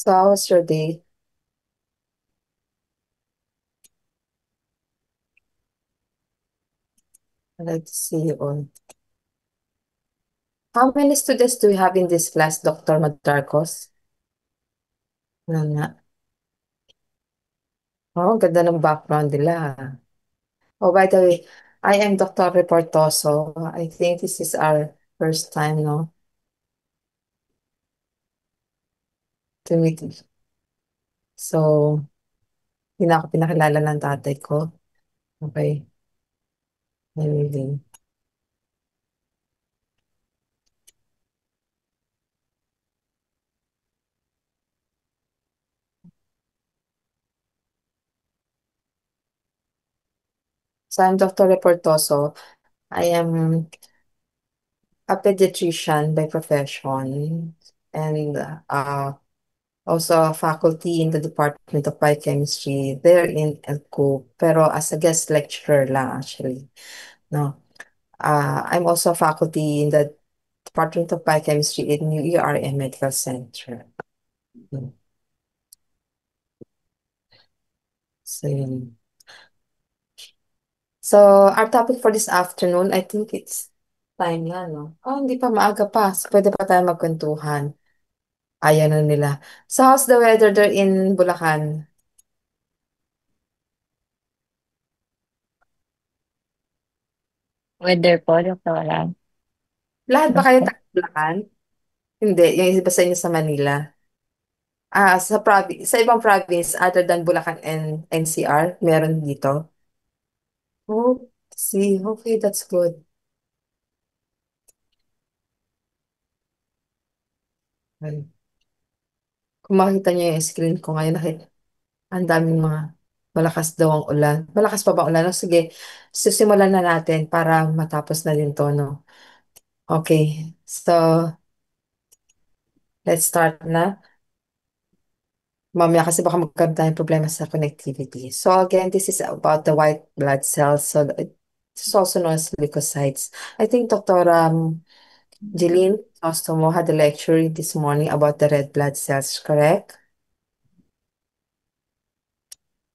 So how was your day? I'd like to see you all. How many students do you have in this class, Dr. Madarcos? Ano nga? Oh, ganda ng background nila. Oh, by the way, I am Dr. Reportoso. I think this is our first time, no, to meet. So, hindi na ako pinakilala ng tatay ko. Okay, anyway. So, I'm Dr. Reportoso. I am a pediatrician by profession and also a faculty in the Department of Biochemistry there in ELCO, pero as a guest lecturer lang actually. No. I'm also a faculty in the Department of Biochemistry in UERM Medical Center. Mm. So, yun. So, our topic for this afternoon, I think it's time na, no? Oh, hindi pa maaga pa. So, pwede pa tayo magkwentuhan. Ayan na nila. So, how's the weather there in Bulacan? Weather po, Doktora. Lahat ba kayo Opo. taga Bulacan? Hindi, yung iba sa inyo sa Manila. Sa province, sa ibang province other than Bulacan and NCR, meron dito. Oh, see, okay, that's good. Ay, kung makita niyo yung screen ko ngayon, ang daming mga malakas daw ang ulan. Malakas pa ba ang ulan? No, sige, sisimulan na natin para matapos na din to, no? Okay, so let's start na. Mamaya kasi baka magkaroon tayong problema sa connectivity. So again, this is about the white blood cells. So it's also known as leukocytes. I think Dr. Jeline Ostomo had a lecture this morning about the red blood cells, correct?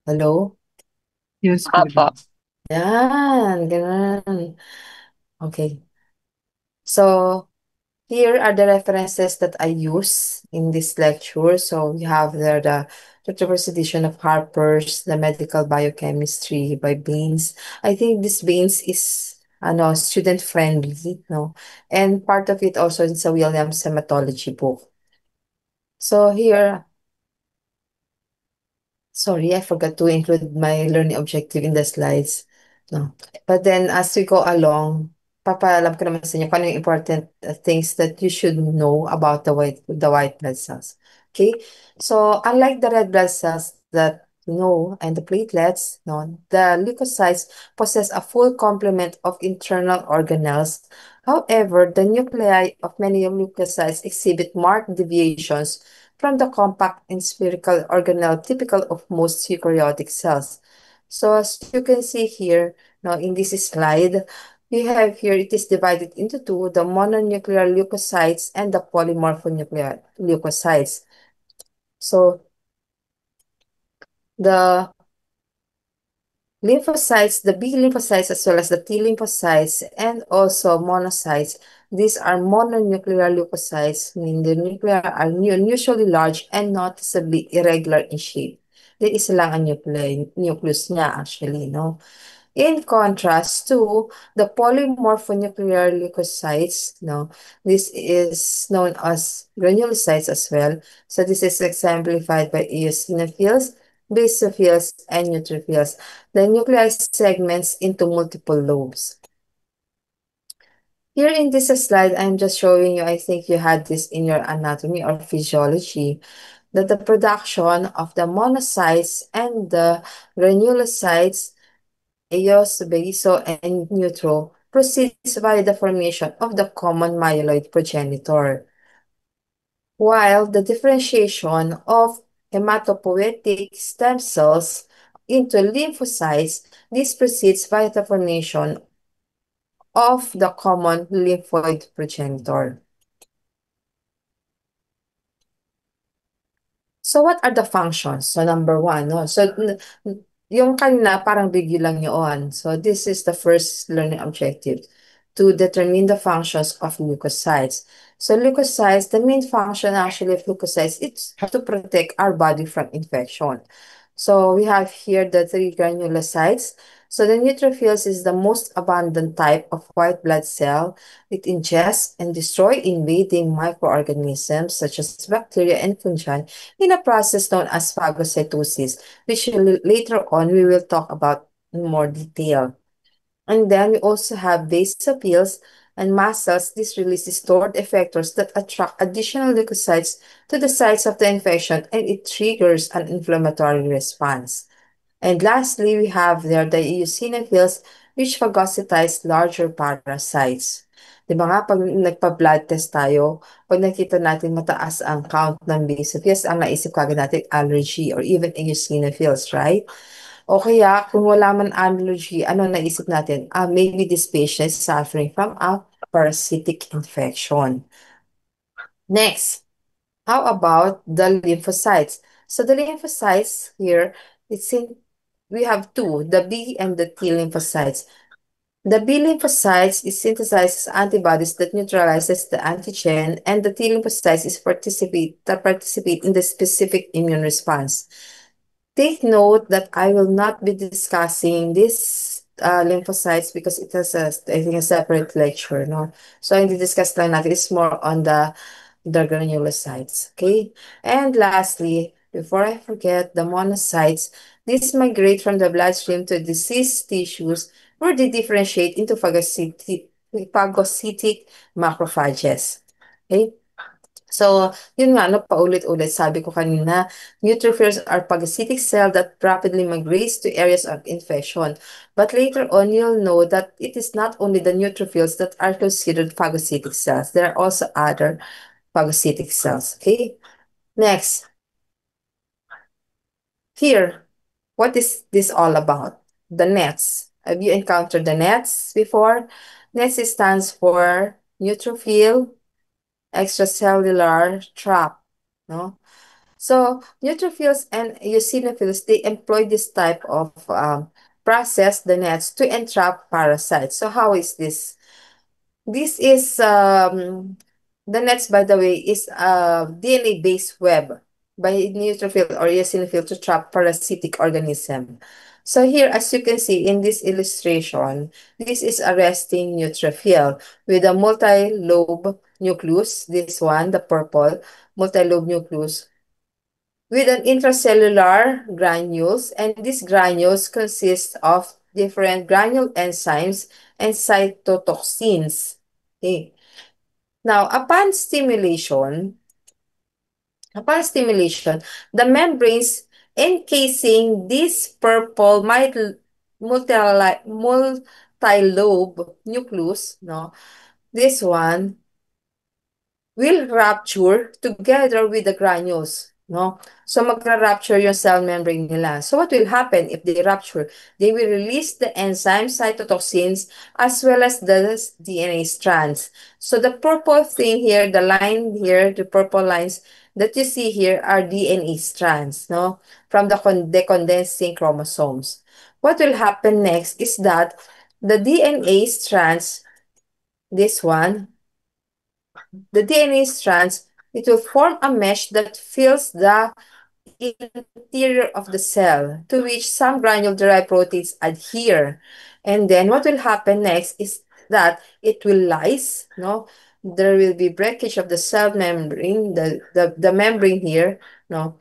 Hello? Yes po, Opo. Dok. Yan, ganun. Okay. So, here are the references that I use in this lecture. So, we have there the first edition of Harper's, the Medical Biochemistry by Baines. I think this Baines is student friendly, no? And part of it also is a Williams hematology book. So here, sorry, I forgot to include my learning objective in the slides. No. But then as we go along, papaalam ko naman sa inyo kung ano yung important things that you should know about the white blood cells. Okay? So, unlike the red blood cells that you know and the platelets, no, the leukocytes possess a full complement of internal organelles. However, the nuclei of many leukocytes exhibit marked deviations from the compact and spherical organelle typical of most eukaryotic cells. So as you can see here, now in this slide, we have here it is divided into two, the mononuclear leukocytes and the polymorphonuclear leukocytes. So the lymphocytes, the B lymphocytes as well as the T lymphocytes and also monocytes, these are mononuclear leukocytes, meaning the nuclei are unusually large and noticeably irregular in shape. Then isa lang ang nucleus niya actually, no? In contrast to the polymorphonuclear leukocytes, no, this is known as granulocytes as well. So this is exemplified by eosinophils, basophils, and neutrophils. The nuclei segments into multiple lobes. Here in this slide, I'm just showing you, I think you had this in your anatomy or physiology, that the production of the monocytes and the granulocytes, Eos, Beso, and Neutro proceeds via the formation of the common myeloid progenitor, while the differentiation of hematopoietic stem cells into lymphocytes, this proceeds via the formation of the common lymphoid progenitor. So what are the functions? So number one, no? So yung kanina parang review lang yun. So this is the first learning objective to determine the functions of leukocytes. So leukocytes, the main function actually of leukocytes is to protect our body from infection. So we have here the three granulocytes. So the neutrophils is the most abundant type of white blood cell. It ingests and destroys invading microorganisms such as bacteria and fungi in a process known as phagocytosis, which later on we will talk about in more detail. And then we also have basophils and mast cells. This releases stored effectors that attract additional leukocytes to the sites of the infection, and it triggers an inflammatory response. And lastly, we have there the eosinophils, which phagocytize larger parasites. Di ba nga, pag nagpa-blood test tayo, pag nakita natin mataas ang count ng basophils, ang naisip kagad natin allergy or even eosinophils, right? O kaya, kung wala man allergy, ano naisip natin? Maybe this patient is suffering from a parasitic infection. Next, how about the lymphocytes? So the lymphocytes here, it's in, we have two, the B and the T lymphocytes. The B lymphocytes is synthesizes antibodies that neutralizes the antigen, and the T lymphocytes is participate in the specific immune response. Take note that I will not be discussing this lymphocytes because it has I think, a separate lecture, no? So hindi discuss lang natin, it's more on the granulocytes, okay? And lastly, before I forget, the monocytes, these migrate from the bloodstream to diseased tissues where they differentiate into phagocytic macrophages. Okay? So, yun nga, no, paulit-ulit, sabi ko kanina, neutrophils are phagocytic cell that rapidly migrates to areas of infection. But later on, you'll know that it is not only the neutrophils that are considered phagocytic cells. There are also other phagocytic cells. Okay. Next, here, what is this all about? The NETs. Have you encountered the NETs before? NETs stands for neutrophil extracellular trap. No? So neutrophils and eosinophils, they employ this type of process, the nets, to entrap parasites. So how is this? This is the nets, by the way, is a DNA-based web by neutrophil or eosinophil to trap parasitic organism. So here, as you can see in this illustration, this is a resting neutrophil with a multi-lobe nucleus. This one, the purple multi-lobe nucleus with an intracellular granules, and these granules consist of different granule enzymes and cytotoxins. Okay. Now, upon stimulation, the membranes encasing this purple multi-lobe nucleus, no, this one will rupture together with the granules, no? So magra-rupture yung cell membrane nila. So what will happen if they rupture? They will release the enzymes, cytotoxins, as well as the DNA strands. So the purple thing here, the line here, the purple lines that you see here are DNA strands, no? From the condensing chromosomes. What will happen next is that the DNA strands, this one, the DNA strands, it will form a mesh that fills the interior of the cell, to which some granule-derived proteins adhere. And then what will happen next is that it will lyse, no? There will be breakage of the cell membrane, the membrane here, no?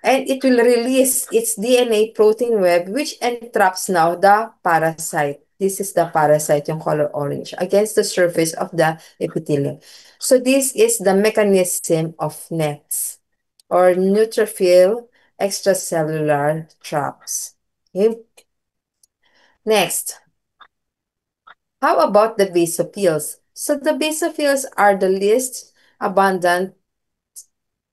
And it will release its DNA protein web, which entraps now the parasite. This is the parasite, yung color orange, against the surface of the epithelium. So this is the mechanism of NETs, or neutrophil extracellular traps. Okay. Next, how about the basophils? So the basophils are the least abundant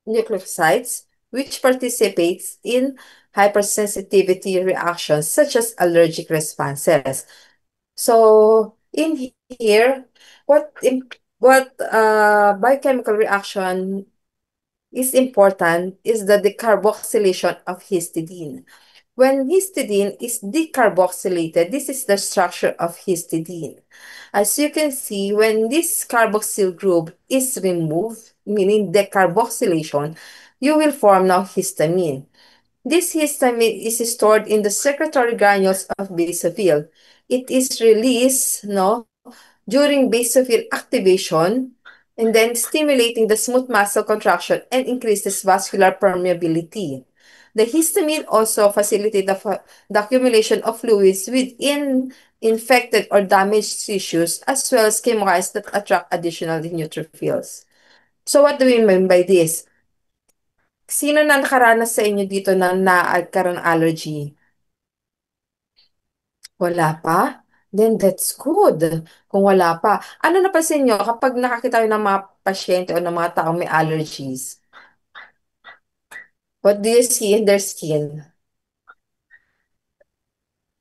nucleosides which participates in hypersensitivity reactions such as allergic responses. So in here, what biochemical reaction is important is the decarboxylation of histidine. When histidine is decarboxylated, this is the structure of histidine. As you can see, when this carboxyl group is removed, meaning decarboxylation, you will form now histamine. This histamine is stored in the secretory granules of basophil. It is released during basophil activation and then stimulating the smooth muscle contraction and increases vascular permeability. The histamine also facilitates the accumulation of fluids within infected or damaged tissues as well as chemokines that attract additional neutrophils. So what do we mean by this? Sino na nakaranas sa inyo dito na nagkaroon allergy? Wala pa? Then that's good. Kung wala pa. Ano napansin nyo kapag nakakita kayo ng mga pasyente o ng mga taong may allergies? What do you see in their skin?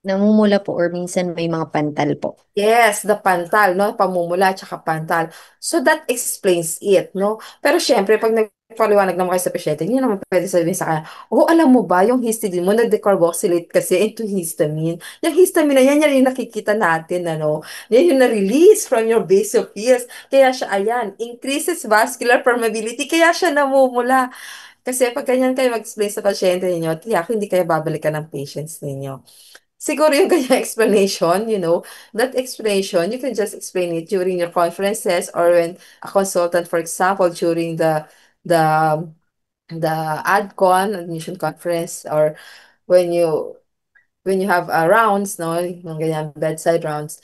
Namumula po or minsan may mga pantal po. Yes, the pantal, no? Pamumula, tsaka pantal. So that explains it, no? Pero syempre, pag nagpaliwanag naman kayo sa pasyente, hindi naman pwede sabihin sa kanya, oh, alam mo ba, yung histidine mo nag-decarboxylate kasi into histamine. Yung histamine na yan yung nakikita natin, ano? Yan yung na-release from your basophils. Kaya siya, ayan, increases vascular permeability, kaya siya namumula. Kasi pag ganyan kayo mag-explain sa pasyente ninyo, tiyak, hindi kayo babalikan ng patients ninyo. Siguro yung ganyang explanation, that explanation, you can just explain it during your conferences or when a consultant, for example, during the the ADCON, admission conference, or when you when you have rounds, no, yung ganyan, bedside rounds,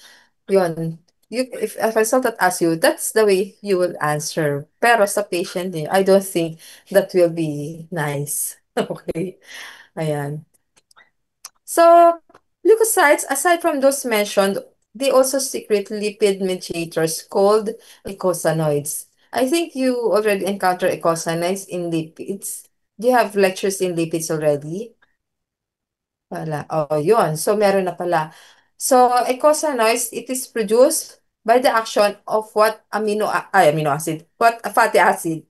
yun, if a consultant asks you, that's the way you will answer. Pero sa patient, I don't think that will be nice. Okay? Ayan. So, leukocytes, aside from those mentioned, they also secrete lipid mediators called eicosanoids. I think you already encountered eicosanoids in lipids. Do you have lectures in lipids already? Wala. Oh, yun. So, meron na pala. So, eicosanoids, it is produced by the action of what amino acid, what a fatty acid.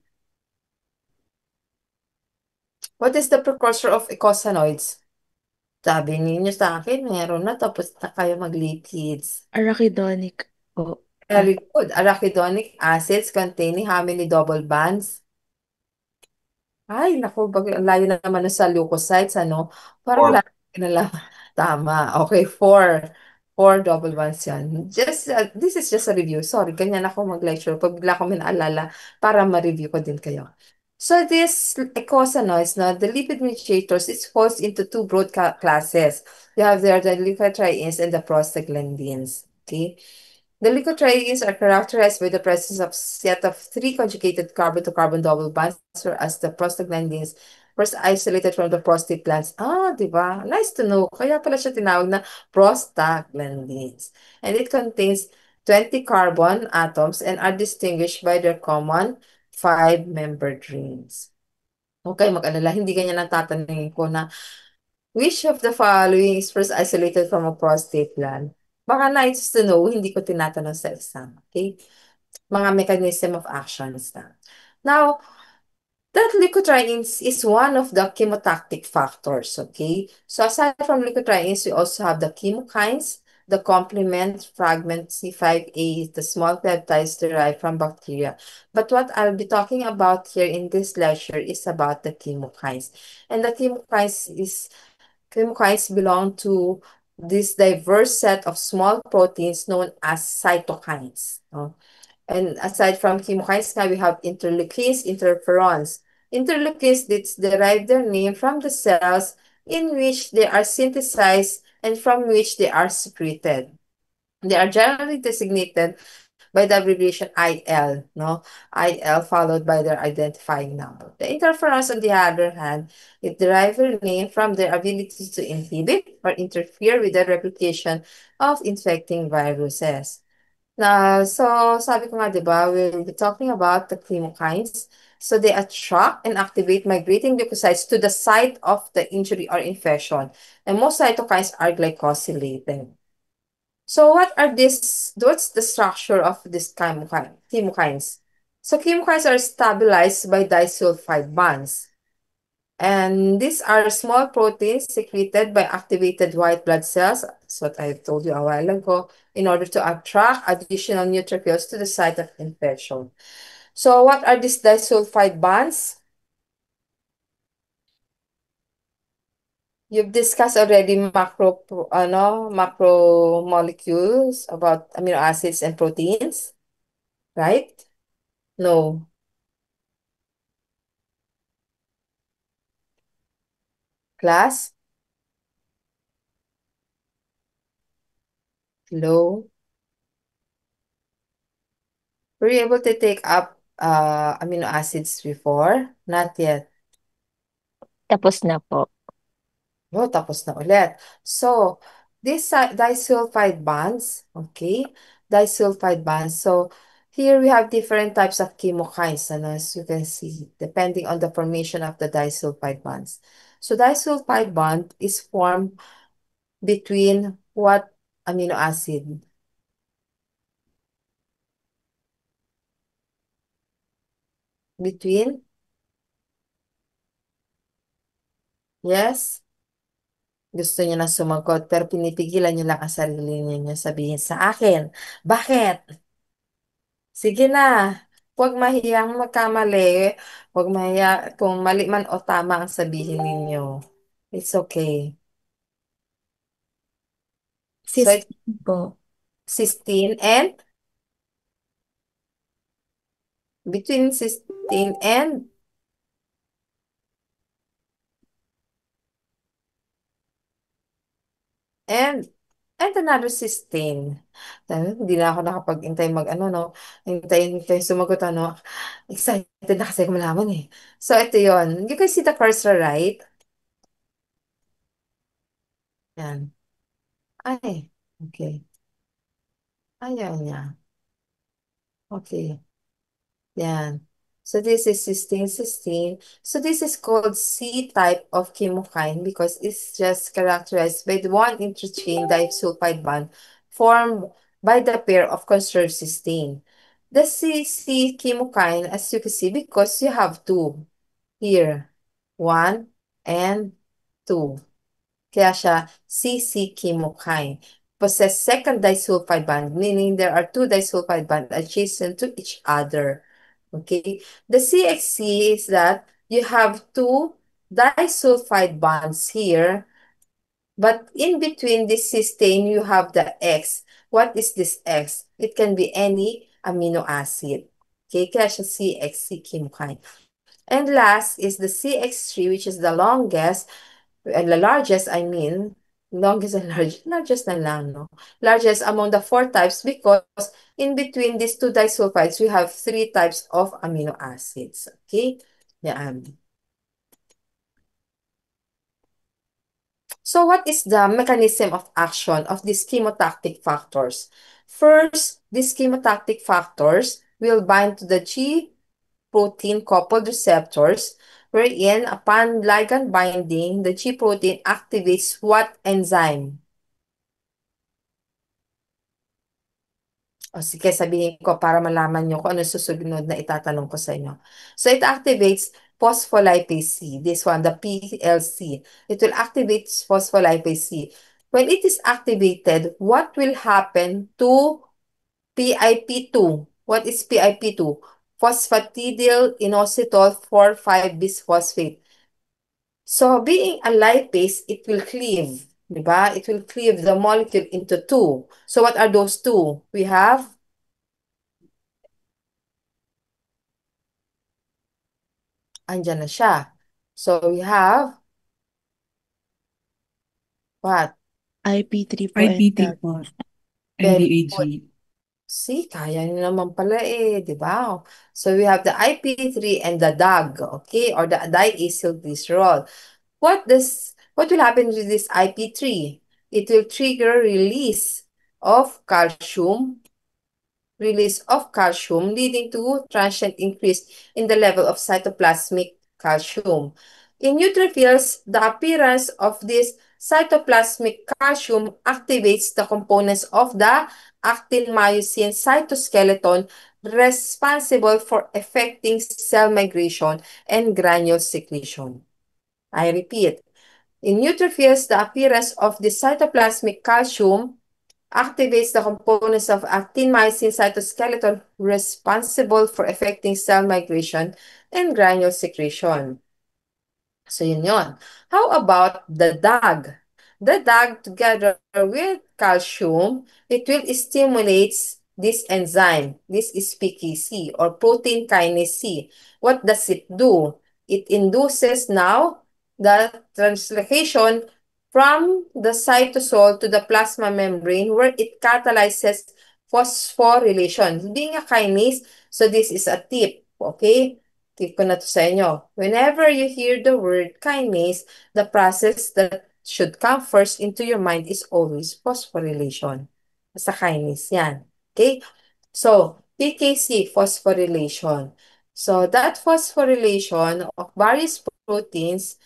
What is the precursor of eicosanoids? Sabi ninyo sa akin, meron na tapos na kayo mag-lipids. Arachidonic po. Very good. Arachidonic acids containing how many double bonds? Ay, naku, ang layo na naman nun sa leukocytes, ano? Parang Or wala na lang. Tama. Okay, four. Four double bonds yan. This is just a review. Sorry, ganyan ako mag-lecture. Pag bigla ko may naalala, para ma-review ko din kayo. So this eicosanoids, no, the lipid mediators, is falls into two broad classes. You have there the leukotrienes and the prostaglandins. Okay? The leukotrienes are characterized by the presence of set of three conjugated carbon-to-carbon double bonds, whereas the prostaglandins first isolated from the prostate glands. Ah, di ba? Nice to know. Kaya pala siya tinawag na prostaglandins. And it contains 20 carbon atoms and are distinguished by their common five-membered rings. Okay, mag-alala. Hindi ganyan ang tatanungin ko na which of the following is first isolated from a prostate gland? Baka nice to know, hindi ko tinatanong sa exam. Okay? Mga mechanism of actions na. Now, that leukotrienes is one of the chemotactic factors, okay? So aside from leukotrienes, we also have the chemokines, the complement fragment C5a, the small peptides derived from bacteria. But what I'll be talking about here in this lecture is about the chemokines. And the chemokines belong to this diverse set of small proteins known as cytokines. No? And aside from chemokines, now we have interleukins, interferons. Interleukins derive their name from the cells in which they are synthesized and from which they are secreted. They are generally designated by the abbreviation IL, no? IL followed by their identifying number. The interferons, on the other hand, it derive their name from their ability to inhibit or interfere with the replication of infecting viruses. So sabi ko nga, di ba, we'll be talking about the chemokines. So they attract and activate migrating leukocytes to the site of the injury or infection. And most cytokines are glycosylated. So what's the structure of this chemokines? So chemokines are stabilized by disulfide bonds. And these are small proteins secreted by activated white blood cells, that's what I told you a while ago, in order to attract additional neutrophils to the site of infection. So what are these disulfide bonds? You've discussed already macromolecules about amino acids and proteins, right? No. Class? Hello? Were you able to take up amino acids before? Not yet. Tapos na po. Oh, tapos na ulit. So, these disulfide bonds, okay? Disulfide bonds. So, here we have different types of chemokines, and as you can see, depending on the formation of the disulfide bonds. So, disulfide bond is formed between what amino acid? Between? Yes? Gusto niyo na sumagot, pero pinipigilan niyo lang ang sarili niyo sabihin sa akin. Bakit? Sige na. Huwag mahiyang magkamali. Huwag mahiya kung mali man o tama ang sabihin ninyo. It's okay. So, it's 16 po. 16 and between 16 and and another 16. Hindi na ako nakapag-intay mag-ano, no? Hintay sumagot, ano? Excited na kasi ako malaman eh. So, ito yon. You can see the cursor, right? Yan. Ay, okay. Ayaw niya. Okay. Yan. So this is cysteine. So this is called C type of chemokine because it's just characterized by the one interchain disulfide bond formed by the pair of conserved cysteine. The C chemokine, as you can see, because you have two here, one and two. Kaya siya CC-chemokine. Possess second disulfide bond, meaning there are two disulfide bonds adjacent to each other. Okay? The CXC is that you have two disulfide bonds here, but in between this cysteine, you have the X. What is this X? It can be any amino acid. Okay? Kaya siya CXC-chemokine. And last is the CX3, which is the longest, and the largest, I mean, longest and largest na lang, no? Largest among the four types because in between these two disulfides, we have three types of amino acids. Okay? Yan. So what is the mechanism of action of these chemotactic factors? First, these chemotactic factors will bind to the G protein coupled receptors, wherein upon ligand binding, the G protein activates what enzyme? O sige, sabihin ko para malaman nyo kung ano susunod na itatanong ko sa inyo. So it activates phospholipase C. This one, the PLC. It will activate phospholipase C. When it is activated, what will happen to PIP2? What is PIP2? Phosphatidyl inositol 4,5-bisphosphate. So being a lipase, it will cleave, di ba? It will cleave the molecule into two. So what are those two? We have, andyan na siya. So we have, what? IP3 po and IPT that. po, Very NDAG. good. See, kaya nyo naman pala eh, di ba? So we have the IP3 and the DAG, okay? Or the diacylglycerol. What will happen with this IP3? It will trigger release of calcium, leading to transient increase in the level of cytoplasmic calcium. In neutrophils, the appearance of this cytoplasmic calcium activates the components of the actin-myosin cytoskeleton responsible for affecting cell migration and granule secretion. I repeat, in neutrophils, the appearance of the cytoplasmic calcium activates the components of actin-myosin cytoskeleton responsible for affecting cell migration and granule secretion. So yun yun. How about the DAG? The DAG together with calcium, it will stimulate this enzyme. This is PKC or protein kinase C. What does it do? It induces now the translocation from the cytosol to the plasma membrane where it catalyzes phosphorylation. Being a kinase, so this is a tip, okay? Tip ko na to sa inyo. Whenever you hear the word kinase, the process that should come first into your mind is always phosphorylation. Sa kinase yan. Okay? So, PKC, phosphorylation. So, that phosphorylation of various proteins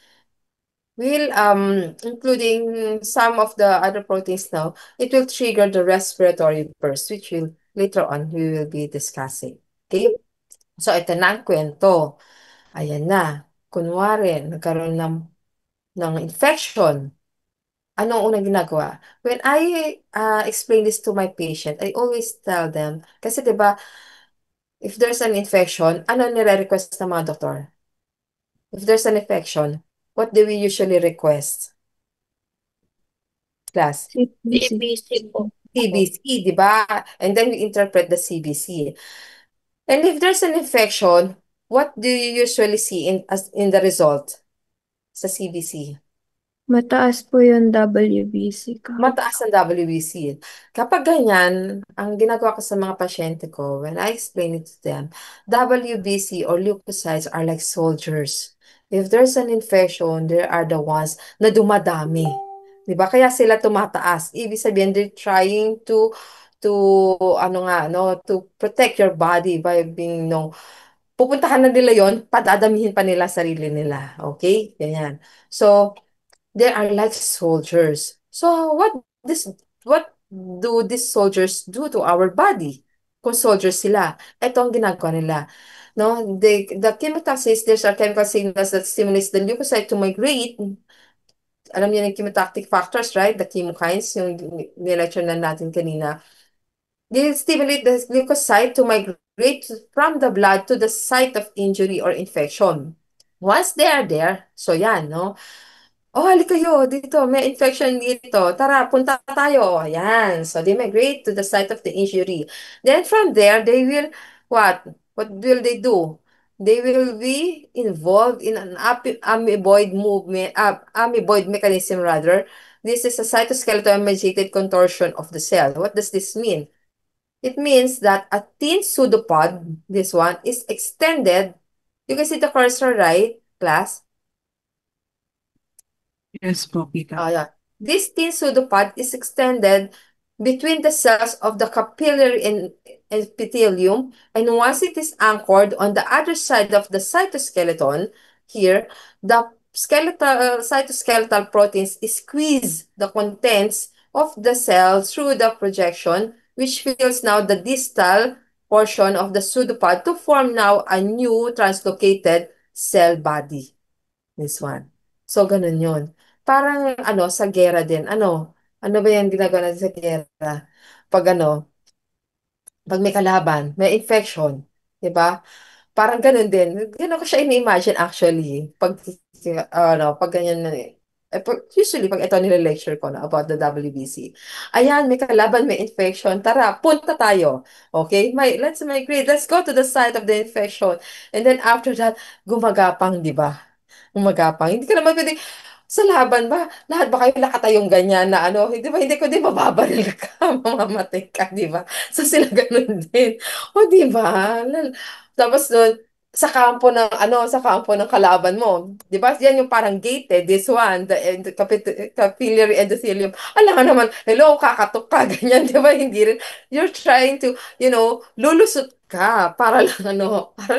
will, including some of the other proteins now, it will trigger the respiratory burst, which will later on we will be discussing. Okay? So, ito na ang kwento. Ayan na. Kunwari, nagkaroon ng infection. Anong unang ginagawa? When I explain this to my patient, I always tell them, kasi 'di ba, if there's an infection, ano nire-request ng mga doktor? If there's an infection, what do we usually request? Class, CBC. CBC po. CBC, 'di ba? And then we interpret the CBC. And if there's an infection, what do you usually see in the result sa CBC? Mataas po yung WBC ka. Mataas ang WBC. Kapag ganyan, ang ginagawa ko sa mga pasyente ko, when I explain it to them, WBC or leukocytes are like soldiers. If there's an infection, they are the ones na dumadami. 'Di ba? Kaya sila tumataas. Ibig sabihin, they're trying to ano nga, no, to protect your body by being, no, pupuntahan na nila yon, padadamihin pa nila sarili nila. Okay? Ganyan. So, they are like soldiers. So what do these soldiers do to our body? Kung soldiers sila, ito ang ginagawa nila. No, the chemotaxis, there's are chemical signals that stimulates the leukocyte to migrate. Alam niyo yung chemotactic factors, right? The chemokines, yung nilecture na natin kanina. They stimulate the leukocyte to migrate from the blood to the site of injury or infection. Once they are there, so yan, no? Oh, halika kayo dito, may infection dito. Tara, punta tayo. Ayan. So, they migrate to the site of the injury. Then from there, they will, what? What will they do? They will be involved in an amoeboid movement, amoeboid mechanism rather. This is a cytoskeletal mediated contortion of the cell. What does this mean? It means that a thin pseudopod, this one, is extended. You can see the cursor, right, class? Yes po, Pika. Yeah. This thin pseudopod is extended between the cells of the capillary epithelium, and once it is anchored on the other side of the cytoskeleton, here, the cytoskeletal proteins squeeze the contents of the cell through the projection, which fills now the distal portion of the pseudopod to form now a new translocated cell body. This one. So, ganun yun. Parang, ano, sa gera din. Ano ba yung ginagawa natin sa gera? Pag pag may kalaban, may infection, di ba? Parang ganun din. Ganun ko siya ini-imagine actually. Pag ganyan na eh. Usually, pag ito nila-lecture ko na about the WBC. Ayan, may kalaban, may infection. Tara, punta tayo. Okay? Let's migrate. Let's go to the site of the infection. And then after that, gumagapang, di ba? Gumagapang. Hindi ka naman pwede, sa laban ba? Lahat ba kayo nakatayong ganyan na ano? Hindi ba? Hindi ko din mababaril ka, mamamatay ka, di ba? So sila ganun din. O di ba? Tapos doon, sa kampo ng kalaban mo. Di ba? Yan yung parang gate eh. This one, the capillary endothelium. Alam ka naman, hello, kakatok ka, ganyan, di ba? Hindi rin. You're trying to, lulusot ka para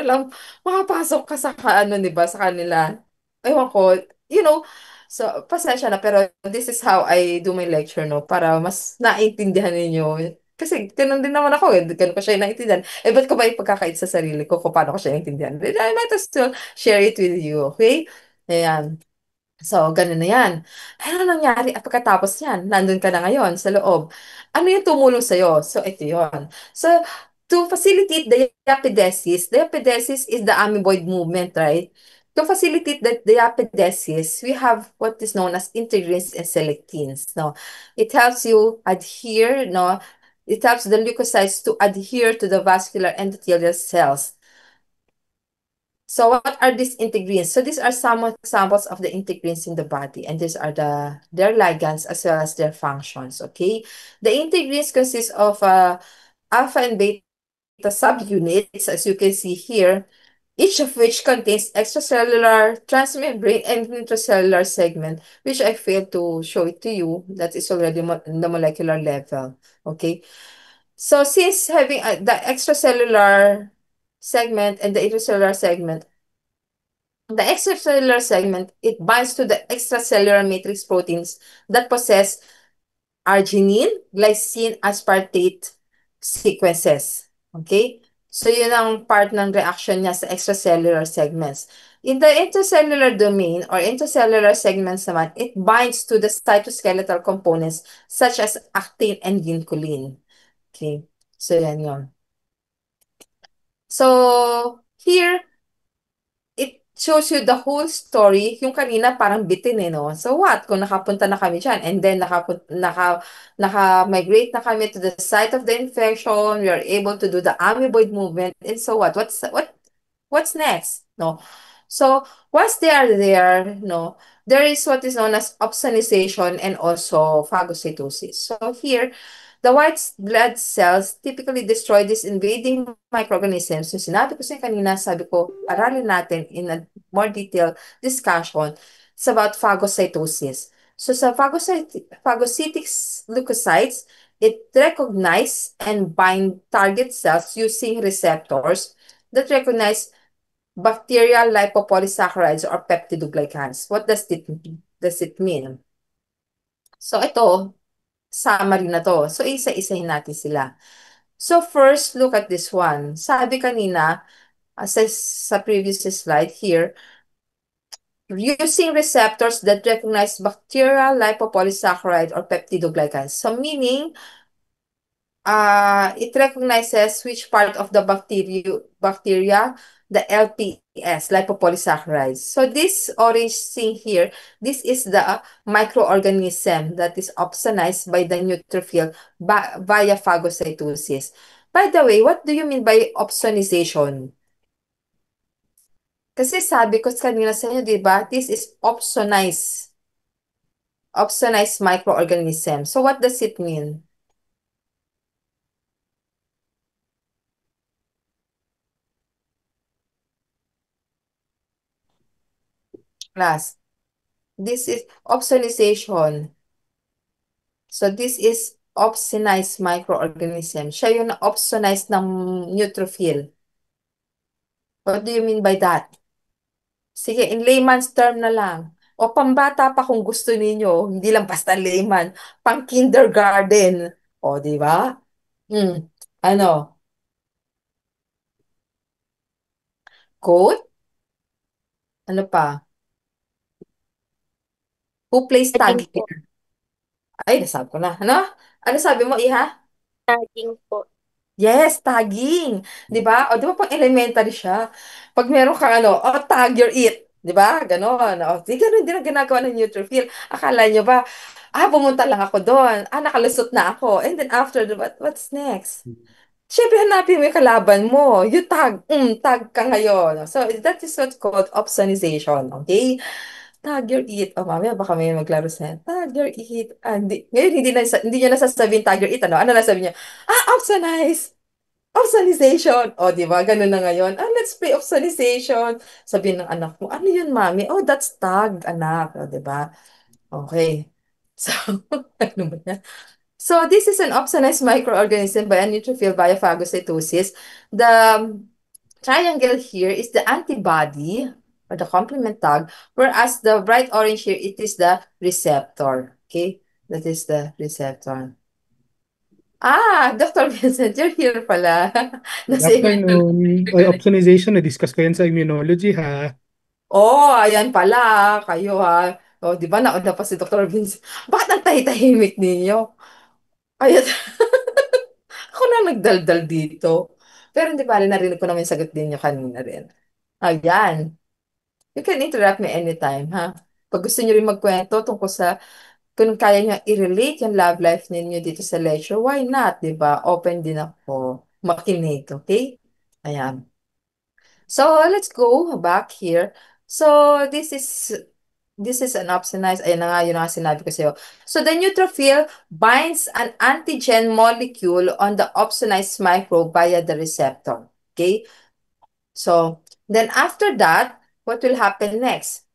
lang makapasok ka sa, di ba, sa kanila. Ewan ko, you know, so pasensya na pero this is how I do my lecture, no, para mas naintindihan ninyo. Kasi ganun din naman ako, ganun ko siya naintindihan. Eh, ba't ko ba ipagkakait sa sarili ko kung paano ko siya naintindihan? Then I might as well share it with you, okay? Ayan. So, ganun na yan. Ano nangyari at pagkatapos yan? Nandun ka na ngayon sa loob. Ano yung tumulong sa'yo? So, ito yon. So, to facilitate the epidesis is the amoeboid movement, right? To facilitate the epidesis, we have what is known as integrins and selectins. No? It helps you adhere, no? It helps the leukocytes to adhere to the vascular endothelial cells. So what are these integrins? So these are some examples of the integrins in the body, and these are their ligands as well as their functions. Okay, the integrins consist of alpha and beta subunits, as you can see here, each of which contains extracellular, transmembrane, and intracellular segment, which I failed to show it to you. That is already in the molecular level. Okay, so since having the extracellular segment and the intracellular segment, the extracellular segment, it binds to the extracellular matrix proteins that possess arginine, glycine, aspartate sequences. Okay? So, yun ang part ng reaction niya sa extracellular segments. In the intracellular domain or intracellular segments naman, it binds to the cytoskeletal components such as actin and vinculin. Okay? So, yan yun. So, here, it shows you the whole story. Yung kanina parang bitin eh, no? So what? Kung nakapunta na kami dyan and then naka-migrate na kami to the site of the infection, we are able to do the amoeboid movement, and so what? What's next? No. So once they are there, no, there is what is known as opsonization and also phagocytosis. So here, the white blood cells typically destroy these invading microorganisms. Yung sinabi ko sa kanina, sabi ko, aralin natin in a more detailed discussion. It's about phagocytosis. So sa phagocytic leukocytes, it recognize and bind target cells using receptors that recognize bacterial lipopolysaccharides or peptidoglycans. What does it mean? So ito, summary na to. So isa-isahin natin sila. So first, look at this one. Sabi kanina, sa previous slide here, using receptors that recognize bacterial lipopolysaccharide or peptidoglycans. So meaning, it recognizes which part of the bacteria, the LPS, lipopolysaccharides. So this orange thing here, this is the microorganism that is opsonized by the neutrophil via phagocytosis. By the way, what do you mean by opsonization? Kasi sabi ko kanina sa inyo, di ba? This is opsonized microorganism. So what does it mean? Class, this is opsonization. So this is opsonized microorganism. Siya yung na-opsonize ng neutrophil. What do you mean by that? Sige, in layman's term na lang. O pambata pa kung gusto ninyo, hindi lang basta layman, pang kindergarten. O, di ba? Hmm. Ano? Code? Ano pa? Who plays tag Tagging po. here? Ay, nasabi ko na. Ano? Ano sabi mo, Iha? Tagging po. Yes, tagging. 'Di ba? O 'di ba pang elementary siya? Pag meron kang ano, oh, tag your it. 'Di ba? Ganon. O, di ganon din ang ginagawa ng neutrophil. Akala nyo ba, pumunta lang ako doon. Nakalusot na ako. And then after, what's next? Siyempre, hanapin mo yung kalaban mo. You tag. Tag ka ngayon. So, that is what's called opsonization. Okay? Tag your it. O, mamaya baka may maglaro sa tag your it. Ngayon, hindi niya nasasabihin tag your it. Ano nasabi niya? Opsonize. Opsonization. O, di ba? Ganun na ngayon. Let's play opsonization. Sabihin ng anak mo, ano yun, mami? Oh, that's tag, anak. O, di ba? Okay. So, ano ba yan? So, this is an opsonized microorganism by a neutrophil via phagocytosis. The triangle here is the antibody. or the complement tag, whereas the bright orange here, it is the receptor. Okay? That is the receptor. Ah, Dr. Vincent, you're here pala. Good Nasa immunology afternoon. ka Oy, na. opsonization, na-discuss ko yan sa immunology ha. Oh, ayan pala. Kayo ha. Oh, di ba nauna pa si Dr. Vincent? Bakit ang tahimik ninyo? Ayan. Ako na nagdaldal dito. Pero hindi bale, narinig ko naman yung sagot ninyo kanina rin. Ayan. You can interrupt me anytime, ha? Pag gusto niyo rin magkwento tungkol sa kung kaya niyo i-relate yung love life ninyo dito sa lecture, why not, di ba? Open din ako makinig, okay? Ayan. So, let's go back here. So, this is an opsonized, ayun na nga, yun na nga sinabi ko sa'yo. So, the neutrophil binds an antigen molecule on the opsonized microbe via the receptor. Okay? So, then after that, what will happen next?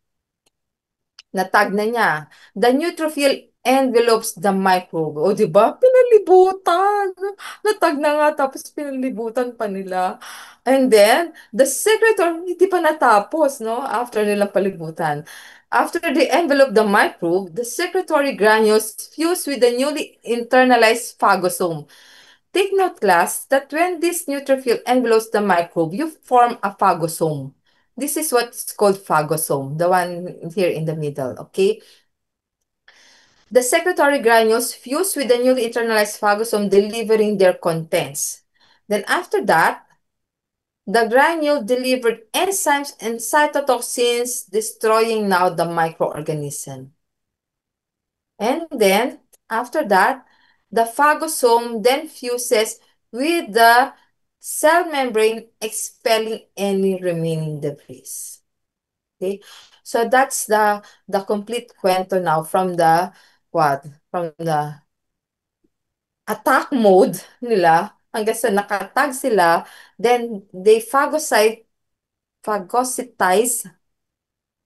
Natag na niya. The neutrophil envelopes the microbe. O, di ba? Pinalibutan. Natag na nga, tapos pinalibutan pa nila. And then, the secretory, hindi pa natapos, no? After nilang palibutan. After they envelope the microbe, the secretory granules fuse with the newly internalized phagosome. Take note, class, that when this neutrophil envelopes the microbe, you form a phagosome. This is what's called phagosome, the one here in the middle, okay? The secretory granules fuse with the newly internalized phagosome, delivering their contents. Then after that, the granule delivered enzymes and cytotoxins, destroying now the microorganism. And then, after that, the phagosome then fuses with the cell membrane, expelling any remaining debris. Okay? So that's the complete kwento now from the what? From the attack mode nila hanggang sa nakatag sila, then they phagocytize,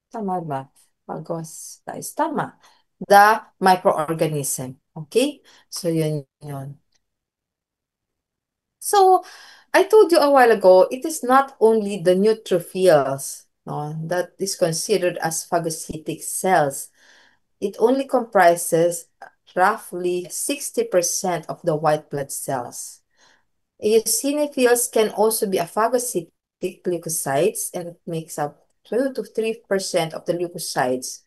tama ba? Phagocytize, tama. The microorganism. Okay? So, yun. So, I told you a while ago, it is not only the neutrophils, no, that is considered as phagocytic cells. It only comprises roughly 60% of the white blood cells. Eosinophils can also be a phagocytic leukocytes and it makes up 2 to 3% of the leukocytes.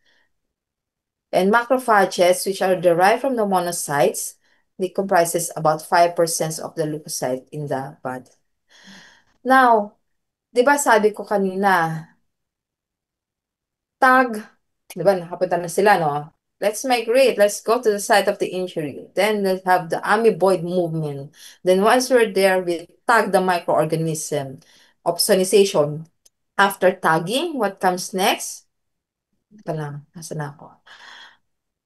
And macrophages, which are derived from the monocytes, they comprises about 5% of the leukocyte in the body. Now, di ba sabi ko kanina, tag, di ba nakapunta na sila, no? Let's migrate. Let's go to the site of the injury. Then let's have the amoeboid movement. Then once we're there, we tag the microorganism. Opsonization. After tagging, what comes next? Ito lang, nasa na ako.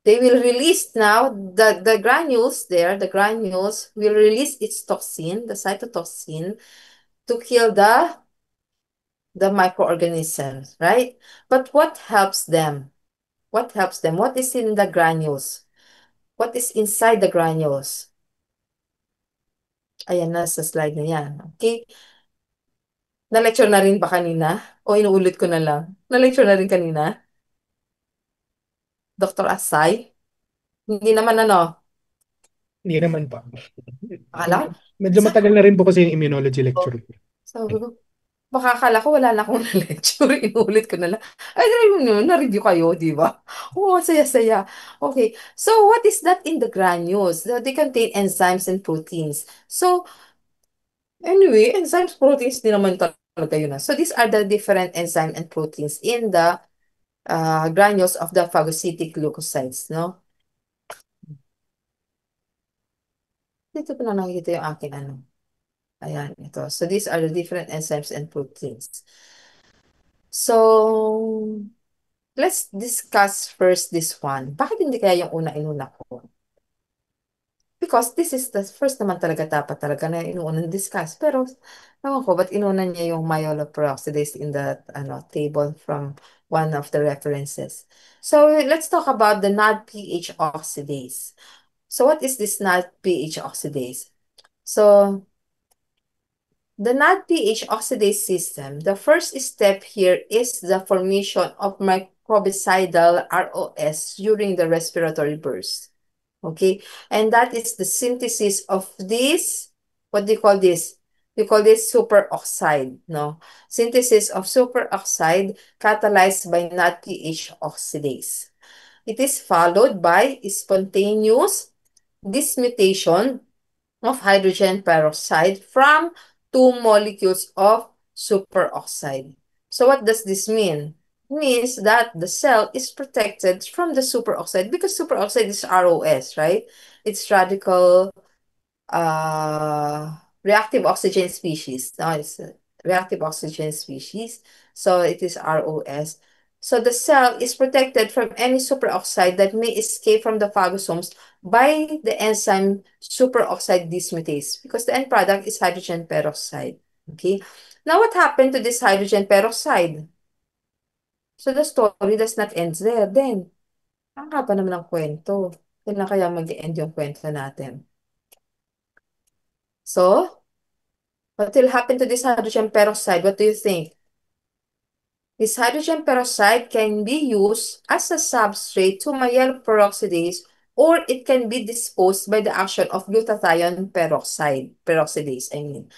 They will release now, the granules there, the granules will release its toxin, the cytotoxin, to kill the microorganisms, right? But what helps them? What helps them? What is in the granules? What is inside the granules? Ayan na sa slide na yan. Okay? Na-lecture na rin ba kanina? O inuulit ko na lang? Na-lecture na rin kanina? Dr. Asay? Hindi naman ano. Hindi naman pa. Akala ko, Medyo sa, matagal na rin po kasi yung immunology lecture ko. sabi ko, baka akala ko wala na akong lecture. Inuulit ko na lang. Ay, na-review kayo, di ba? Oo, saya-saya. Okay. So, what is that in the granules? They contain enzymes and proteins. So, anyway, enzymes, proteins, di naman talaga yun. So, these are the different enzyme and proteins in the granules of the phagocytic leukocytes, no? Dito ko na nakikita yung akin, ano. Ayan, ito. So, these are the different enzymes and proteins. So, let's discuss first this one. Bakit hindi kaya yung una inuna ko? Because this is the first naman talaga dapat talaga na inuunang discuss. Pero, ewan ko, ba't inuna niya yung myeloperoxidase in the table from one of the references? So, let's talk about the NADPH oxidase. So, what is this NADPH oxidase? So, the NADPH oxidase system, the first step here is the formation of microbicidal ROS during the respiratory burst. Okay, and that is the synthesis of this, what do you call this? You call this superoxide, no? Synthesis of superoxide catalyzed by NADPH oxidase. It is followed by spontaneous dismutation of hydrogen peroxide from two molecules of superoxide. So what does this mean? It means that the cell is protected from the superoxide because superoxide is ROS, right? It's radical reactive oxygen species. Now it's a reactive oxygen species. So it is ROS. So the cell is protected from any superoxide that may escape from the phagocytes by the enzyme superoxide dismutase because the end product is hydrogen peroxide. Okay. Now what happened to this hydrogen peroxide? So the story does not end there. Then, ang haba naman ng kwento. Kailan kaya mag-end yung kwento natin? So, what will happen to this hydrogen peroxide? What do you think? This hydrogen peroxide can be used as a substrate to myeloperoxidase or it can be disposed by the action of glutathione peroxidase, I mean.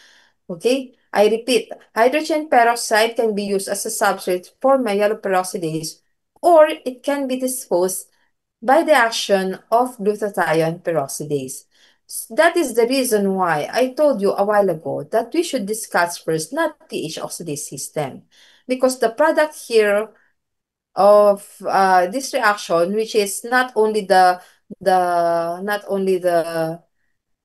Okay, I repeat, hydrogen peroxide can be used as a substrate for myeloperoxidase or it can be disposed by the action of glutathione peroxidase. That is the reason why I told you a while ago that we should discuss first not pH oxidase system. Because the product here of this reaction, which is not only the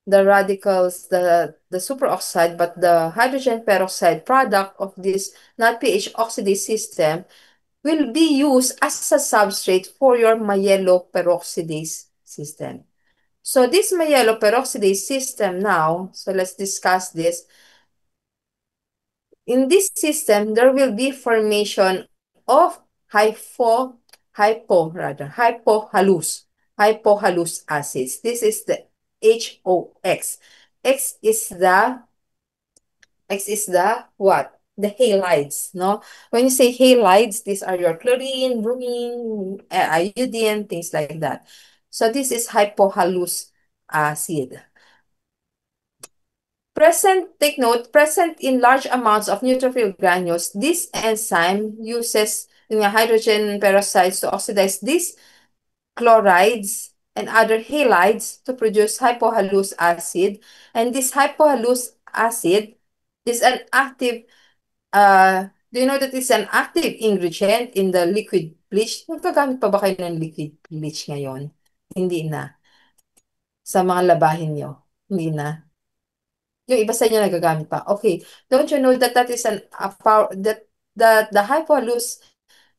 radicals, the superoxide, but the hydrogen peroxide product of this not pH oxidase system will be used as a substrate for your myeloperoxidase system. So this myeloperoxidase system now, so let's discuss this. In this system, there will be formation of hypohalous acids. This is the HOX. X is the what? The halides, no? When you say halides, these are your chlorine, bromine, iodine, things like that. So this is hypohalous acid. Take note, present in large amounts of neutrophil granules, this enzyme uses hydrogen peroxides to oxidize these chlorides and other halides to produce hypohalous acid. And this hypohalous acid is an active, do you know that it's an active ingredient in the liquid bleach? Nagpagamit pa ba kayo ng liquid bleach ngayon? Hindi na. Sa mga labahin nyo, hindi na. Yung iba sa inyo nagagamit pa. Okay. Don't you know that that is the hypohalous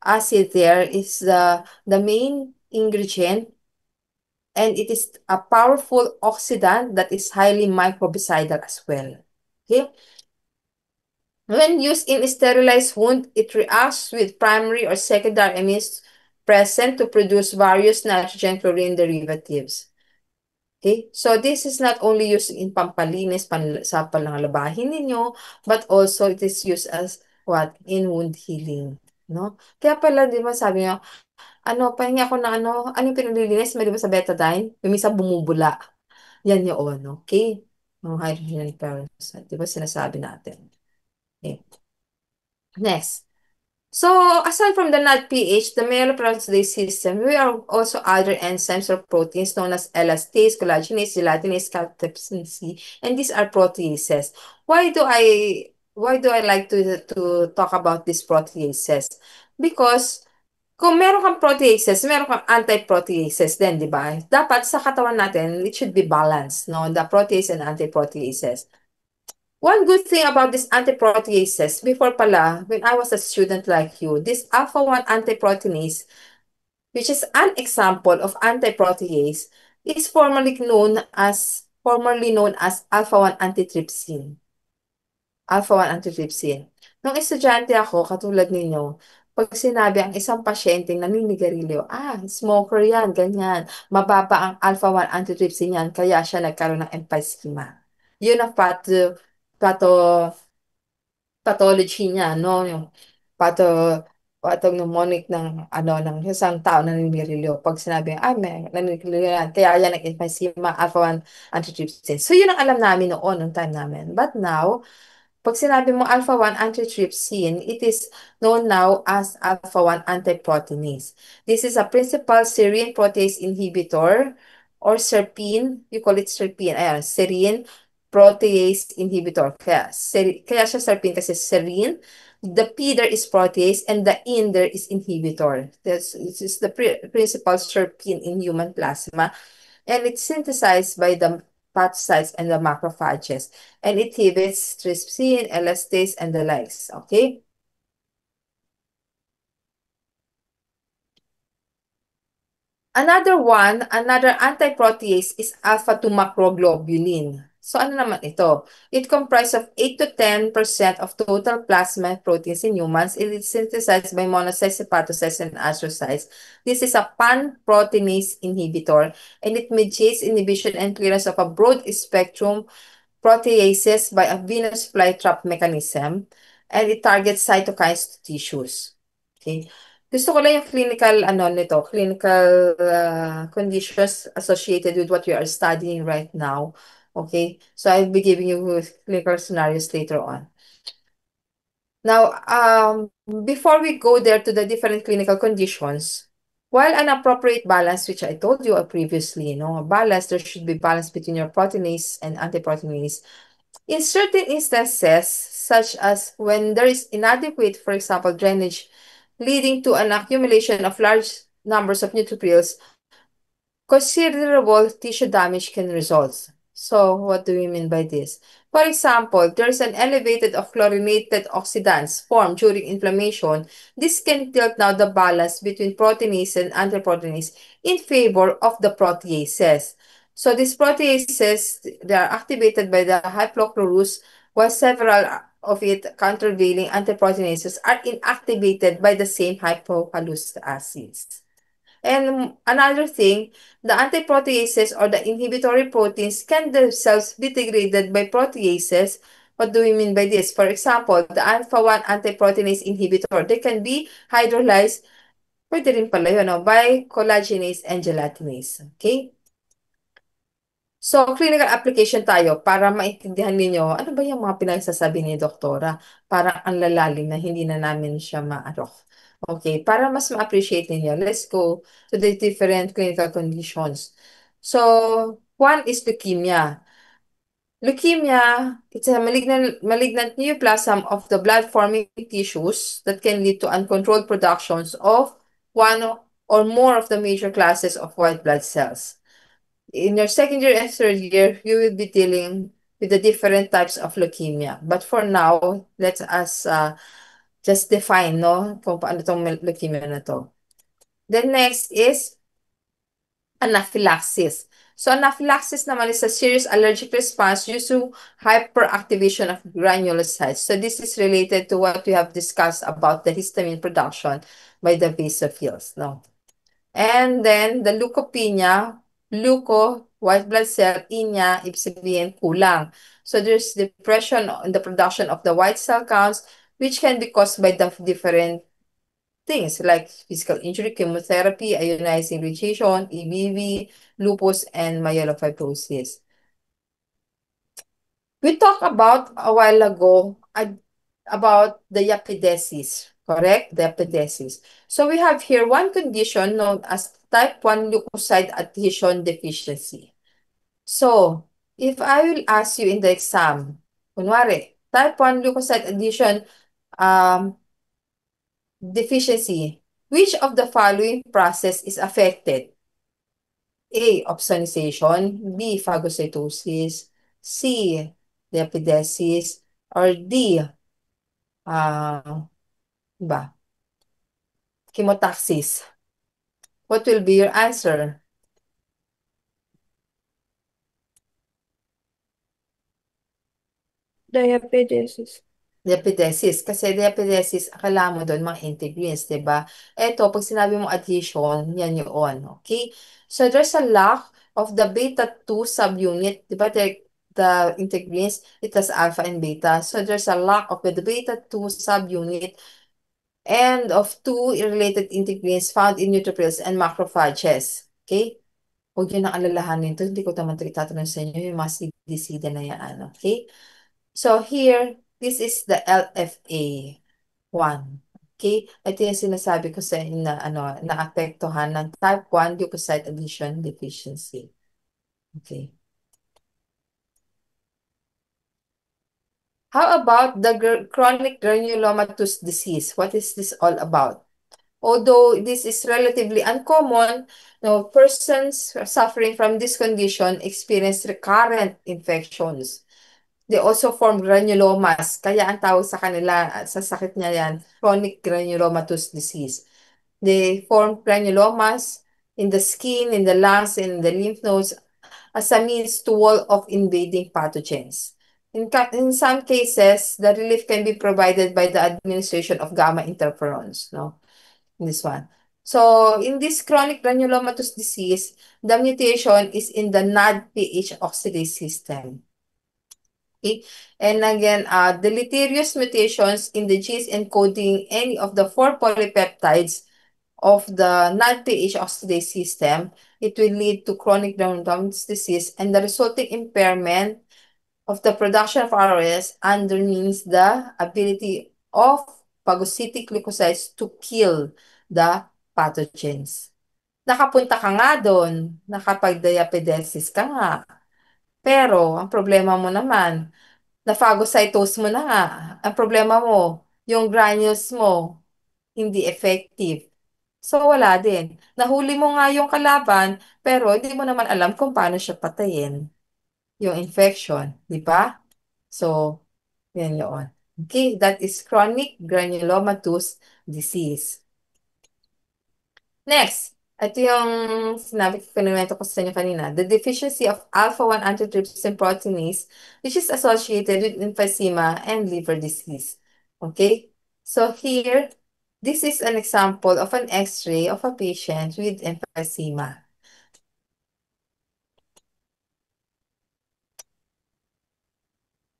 acid there is the main ingredient and it is a powerful oxidant that is highly microbicidal as well. Okay? When used in sterilized wound, it reacts with primary or secondary amines present to produce various nitrogen chlorine derivatives. Okay? So this is not only used in pampalinis sa panlabahin ninyo, but also it is used as what? In wound healing. No? Kaya pala, di ba, sabi niyo, pahingi ako na ano yung pinalilinis? May di ba sa betadine? Yung minsan bumubula. Yan yun, okay? Yung hydrogen peroxide. Di ba sinasabi natin? Okay. Next. So, aside from the NADPH, the myeloperoxidase system, we are also other enzymes or proteins known as elastase, collagenase, gelatinase, cathepsin C, and these are proteases. Why do I like to talk about these proteases? Because kung meron kang proteases, meron kang anti-proteases din, di ba? Dapat sa katawan natin, it should be balanced, no? The protease and anti-proteases. One good thing about this antiproteases, before pala, when I was a student like you, this alpha-1 antiproteinase, which is an example of antiprotease, is formerly known as alpha-1 antitrypsin. Alpha-1 antitrypsin. Nung estudyante ako, katulad ninyo, pag sinabi ang isang pasyenteng naninigarilyo, smoker yan, ganyan, mababa ang alpha-1 antitrypsin yan, kaya siya nagkaroon ng emphysema. Yun ang pathology niya, no? Yung patho pathognomonic ng ng isang tao na naninigarilyo. Pag sinabi, may naninigarilyo yan, kaya yan nag-emphysema, alpha-1 antitrypsin. So, yun ang alam namin noon, nung time namin. But now, pag sinabi mo alpha-1 antitrypsin, it is known now as alpha-1 antiproteinase. This is a principal serine protease inhibitor or SERPIN. You call it SERPIN. Ayan, serine protease inhibitor. Kaya siya SERPIN kasi serine. The P there is protease and the in there is inhibitor. This is the principal SERPIN in human plasma. And it's synthesized by the hepatocytes and the macrophages. And it inhibits trypsin, elastase, and the likes. Okay? Another antiprotease is alpha-2 macroglobulin. So ano naman ito? It comprises of 8 to 10% of total plasma proteins in humans. It is synthesized by monocytes, hepatocytes, and astrocytes. This is a pan-proteinase inhibitor, and it mediates inhibition and clearance of a broad spectrum proteases by a venous flytrap mechanism, and it targets cytokines to tissues. Okay? Gusto ko lang yung clinical conditions associated with what you are studying right now. Okay? So I'll be giving you clinical scenarios later on. Now, before we go there to the different clinical conditions, while an appropriate balance, which I told you previously, balance, there should be balance between your proteinase and antiproteinase. In certain instances, such as when there is inadequate, for example, drainage, leading to an accumulation of large numbers of neutrophils, considerable tissue damage can result. So, what do we mean by this? For example, there's an elevated of chlorinated oxidants formed during inflammation. This can tilt now the balance between proteinase and antiproteinase in favor of the proteases. So these proteases, they are activated by the hypochlorous, while several of it countervailing antiproteinases are inactivated by the same hypochlorous acids. And another thing, the antiproteases or the inhibitory proteins can themselves be degraded by proteases. What do we mean by this? For example, the alpha-1 antiproteinase inhibitor, they can be hydrolyzed, pwede rin pala yun, by collagenase and gelatinase. Okay? So, clinical application tayo para maintindihan ninyo ano ba yung mga pinagsasabi ni doktora. Parang ang lalalim na hindi na namin siya maarok. Okay, para mas ma-appreciate ninyo, let's go to the different clinical conditions. So, one is leukemia. Leukemia, it's a malignant neoplasm of the blood-forming tissues that can lead to uncontrolled productions of one or more of the major classes of white blood cells. In your second year and third year, you will be dealing with the different types of leukemia. But for now, let us just define, kung paano itong leukemia na to. Then next is anaphylaxis. So anaphylaxis naman is a serious allergic response due to hyperactivation of granulocytes. So this is related to what we have discussed about the histamine production by the basophils, no? And then the leukopenia, white blood cell, inya, ibig sabihin kulang. So there's depression in the production of the white cell counts, which can be caused by the different things like physical injury, chemotherapy, ionizing radiation, EBV, lupus, and myelofibrosis. We talked about a while ago about the epidesis, correct? The epidesis. So we have here one condition known as type 1 leukocyte adhesion deficiency. So, if I will ask you in the exam, kunwari, type 1 leukocyte adhesion deficiency, which of the following process is affected? A. Opsonization, B. Phagocytosis, C. Lipidesis, or D. Ba? Chemotaxis. What will be your answer? Diapedesis. Lipidesis. Kasi lipidesis, akala mo doon mga integrins, di ba? Eto, pag sinabi mo adhesion, yan yun. Okay? So, there's a lack of the beta-2 subunit. Di ba? the integrins, it has alpha and beta. So there's a lack of the beta 2 subunit and of two related integrins found in neutrophils and macrophages. Okay? Huwag niyo na alalahanin ito. Hindi ko naman ito itatanong sa inyo. Yung mga CD-CD na yan. Okay? So here, this is the LFA1. Okay? Ito yung sinasabi ko sa inyo na, naapektuhan ng type 1 leukocyte adhesion deficiency. Okay. How about the chronic granulomatous disease? What is this all about? Although this is relatively uncommon, no, persons suffering from this condition experience recurrent infections. They also form granulomas, kaya ang tawag sa kanila, sa sakit niya yan, chronic granulomatous disease. They form granulomas in the skin, in the lungs, and in the lymph nodes as a means to wall off invading pathogens. In some cases, the relief can be provided by the administration of gamma interferons, no? In this one. So, in this chronic granulomatous disease, the mutation is in the NAD-PH oxidase system. Okay? And again, deleterious mutations in the genes encoding any of the four polypeptides of the NADPH oxidase system, it will lead to chronic granulomatous disease, and the resulting impairment of the production of ROS undermines the ability of phagocytic leukocytes to kill the pathogens. Nakapunta ka nga doon, nakapag-diapedesis ka nga. Pero, ang problema mo naman, na-phagocytose mo na nga. Ang problema mo, yung granules mo, hindi effective. So, wala din. Nahuli mo nga yung kalaban, pero hindi mo naman alam kung paano siya patayin. Yung infection, di ba? So, yan yun. Okay, that is chronic granulomatous disease. Next, ito yung sinabi ko, kinuwento ko sa inyo kanina. The deficiency of alpha-1 antitrypsin proteinase, which is associated with emphysema and liver disease. Okay? So here, this is an example of an X-ray of a patient with emphysema.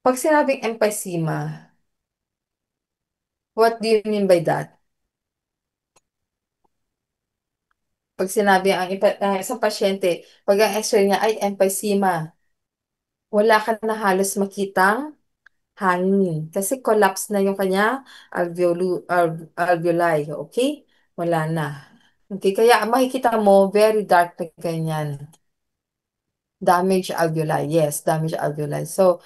Pag sinabing emphysema, what do you mean by that? Pag sinabi ang isang pasyente, pag ang X-ray niya ay emphysema, wala ka na halos makitang hangin. Kasi collapse na yung kanya alveoli. Okay? Wala na. Okay? Kaya makikita mo, very dark na ganyan. Damage alveoli. Yes, damage alveoli. So,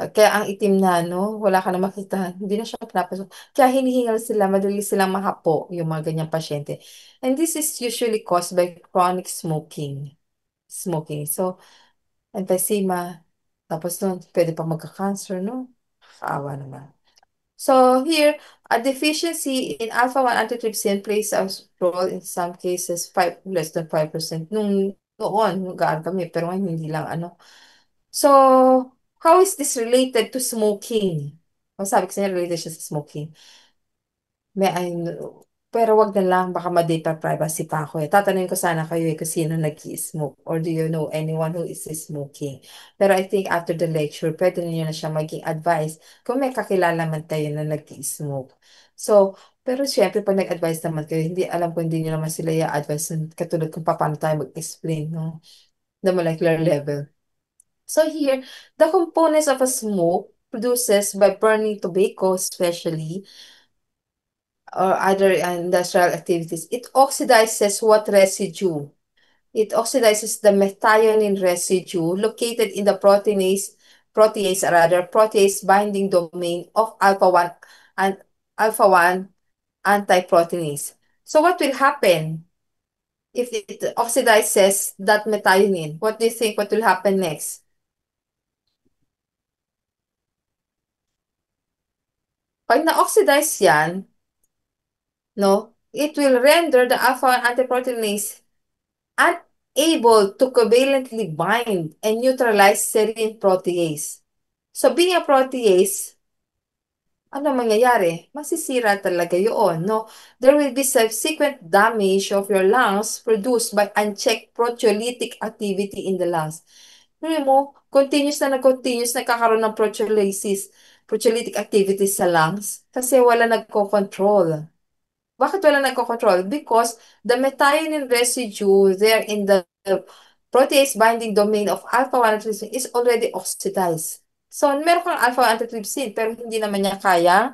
kaya ang itim na, no? Wala ka na makita. Hindi na siya pinapasok. Kaya hinihingal sila, madali silang mahapo yung mga ganyang pasyente. And this is usually caused by chronic smoking. Smoking. So, emphysema. Tapos nun, pwede pa magka-cancer, no? Kaawa naman. So here, a deficiency in alpha-1 antitrypsin plays a role in some cases, less than 5%. Noon, nag-aaral kami, pero ngayon hindi lang, So, how is this related to smoking? Sabi ko sa inyo, related siya sa smoking. Pero wag na lang, baka ma-data privacy pa ako eh. Tatanungin ko sana kayo eh kung sino nag-smoke or do you know anyone who is smoking. Pero I think after the lecture, pwede niyo na siya maging advice kung may kakilala man kayo na nag-smoke. So, pero syempre pag nag-advise naman kayo, hindi alam ko hindi niyo naman sila i-advise katulad kung paano tayo mag-explain, no? The molecular level. So here, the components of a smoke produces by burning tobacco especially or other industrial activities, it oxidizes what residue? It oxidizes the methionine residue located in the protease binding domain of alpha-1 and alpha-1 antiproteinase. So what will happen if it oxidizes that methionine? What do you think what will happen next? Pag na-oxidize yan, no, it will render the alpha-1 antiproteinase unable to covalently bind and neutralize serine protease. So being a protease, ano mangyayari? Masisira talaga yun, no? There will be subsequent damage of your lungs produced by unchecked proteolytic activity in the lungs. Ngayon mo, continuous nagkakaroon ng proteolytic activities sa lungs kasi wala nagko-control. Bakit wala nagko-control? Because the methionine residue there in the protease binding domain of alpha-1 antitrypsin is already oxidized. So, meron kang alpha-1 antitrypsin pero hindi naman niya kaya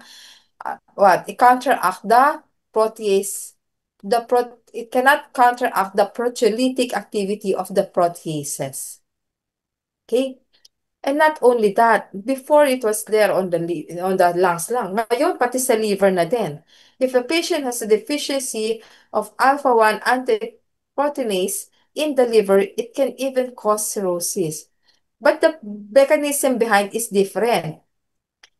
I-counteract the protease. It cannot counteract the proteolytic activity of the proteases. Okay? And not only that, before it was there on on the lungs lang. Ngayon, pati sa liver na din. If a patient has a deficiency of alpha-1 antiproteinase in the liver, it can even cause cirrhosis. But the mechanism behind is different.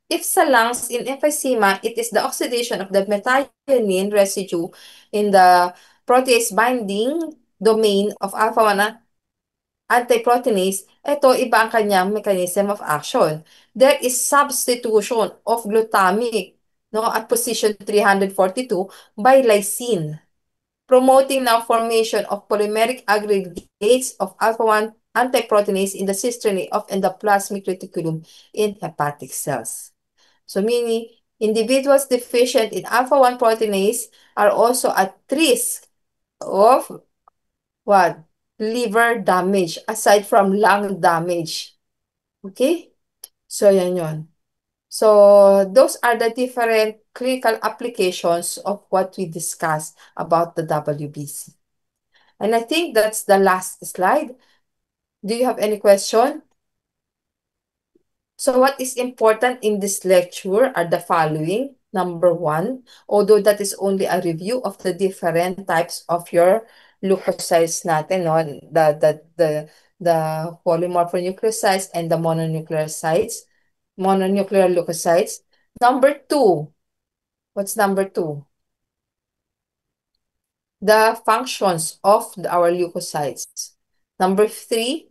If sa lungs, in emphysema, it is the oxidation of the methionine residue in the protease binding domain of alpha-1 antiproteinase, ito iba ang kanyang mechanism of action. There is substitution of glutamic, no, at position 342 by lysine, promoting now formation of polymeric aggregates of alpha-1 antiproteinase in the cisternae of endoplasmic reticulum in hepatic cells. So meaning, individuals deficient in alpha-1 proteinase are also at risk of what? Liver damage aside from lung damage. Okay? So yan yun. So those are the different clinical applications of what we discussed about the WBC. And I think that's the last slide. Do you have any question? So what is important in this lecture are the following. Number one, although that is only a review of the different types of your leukocytes natin, no? The polymorphonucleocytes and the mononuclear leukocytes. Number two, what's number two? The functions of our leukocytes. Number three,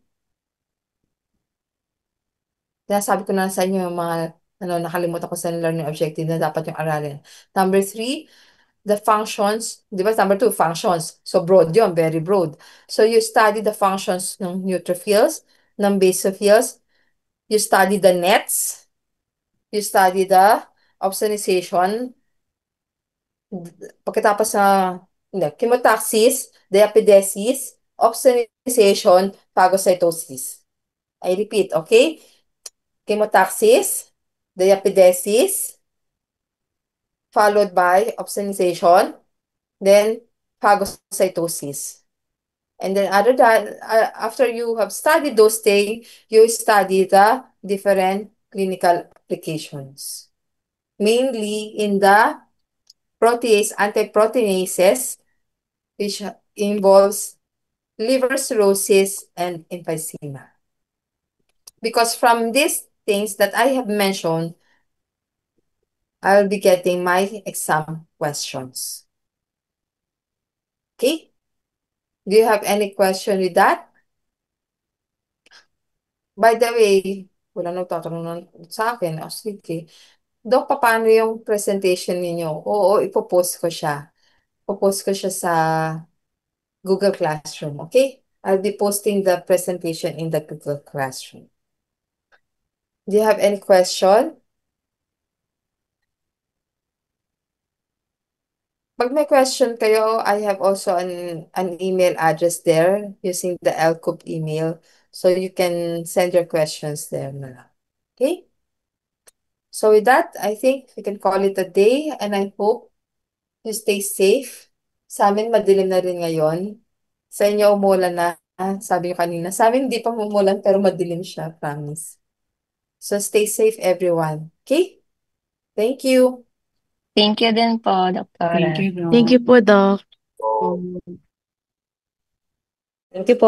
sabi ko na sa inyo yung mga nakalimutan ko sa learning objective na dapat yung aralin. Number three, the functions, di ba? Number two, functions. So broad yun, very broad. So you study the functions ng neutrophils, ng basophils, you study the nets, you study the opsonization, pagkatapos chemotaxis, diapedesis, opsonization, phagocytosis. I repeat, okay? Chemotaxis, diapedesis, followed by opsonization, then phagocytosis. And then after you have studied those things, you study the different clinical applications. Mainly in the protease antiproteinases, which involves liver cirrhosis and emphysema. Because from these things that I have mentioned, I'll be getting my exam questions. Okay? Do you have any question with that? By the way, wala nagtatanong sa akin. O sige. Dok, paano yung presentation ninyo? Oo, ipopost ko siya. Ipopost ko siya sa Google Classroom, okay? I'll be posting the presentation in the Google Classroom. Do you have any question? Pag may question kayo, I have also an email address there using the LCOOP email. So you can send your questions there na lang. Okay? So with that, I think we can call it a day and I hope you stay safe. Sa amin, madilim na rin ngayon. Sa inyo, umulan na. Sabi nyo kanina. Sa amin, hindi pa umulan pero madilim siya, promise. So stay safe, everyone. Okay? Thank you. Thank you din po, Doktora. Thank you po, Doc. Thank you po.